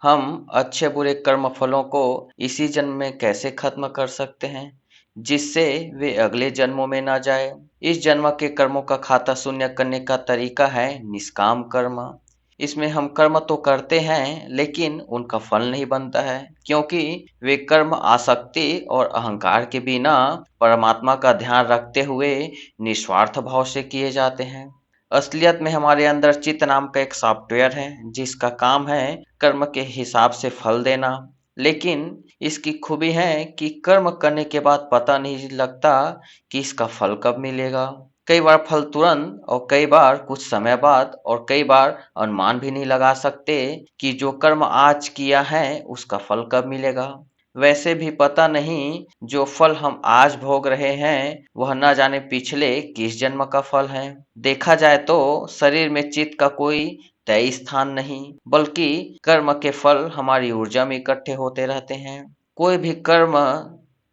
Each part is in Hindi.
हम अच्छे बुरे कर्म फलों को इसी जन्म में कैसे खत्म कर सकते हैं जिससे वे अगले जन्मों में ना जाए। इस जन्म के कर्मों का खाता शून्य करने का तरीका है निष्काम कर्म। इसमें हम कर्म तो करते हैं लेकिन उनका फल नहीं बनता है, क्योंकि वे कर्म आसक्ति और अहंकार के बिना परमात्मा का ध्यान रखते हुए निस्वार्थ भाव से किए जाते हैं। असलियत में हमारे अंदर चित्त नाम का एक सॉफ्टवेयर है जिसका काम है कर्म के हिसाब से फल देना। लेकिन इसकी खूबी है कि कर्म करने के बाद पता नहीं लगता कि इसका फल कब मिलेगा। कई बार फल तुरंत और कई बार कुछ समय बाद और कई बार अनुमान भी नहीं लगा सकते कि जो कर्म आज किया है उसका फल कब मिलेगा। वैसे भी पता नहीं जो फल हम आज भोग रहे हैं वह न जाने पिछले किस जन्म का फल है। देखा जाए तो शरीर में चित्त का कोई तय स्थान नहीं, बल्कि कर्म के फल हमारी ऊर्जा में इकट्ठे होते रहते हैं। कोई भी कर्म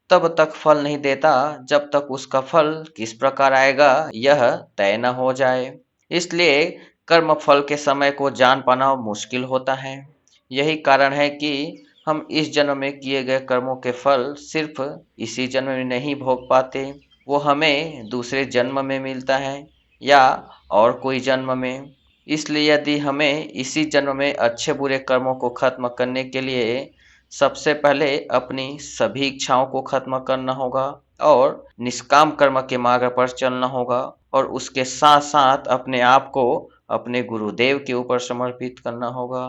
तब तक फल नहीं देता जब तक उसका फल किस प्रकार आएगा यह तय न हो जाए। इसलिए कर्म फल के समय को जान पाना मुश्किल होता है। यही कारण है कि हम इस जन्म में किए गए कर्मों के फल सिर्फ इसी जन्म में नहीं भोग पाते, वो हमें दूसरे जन्म में मिलता है या और कोई जन्म में। इसलिए यदि हमें इसी जन्म में अच्छे बुरे कर्मों को खत्म करने के लिए सबसे पहले अपनी सभी इच्छाओं को खत्म करना होगा और निष्काम कर्म के मार्ग पर चलना होगा, और उसके साथ साथ अपने आप को अपने गुरुदेव के ऊपर समर्पित करना होगा।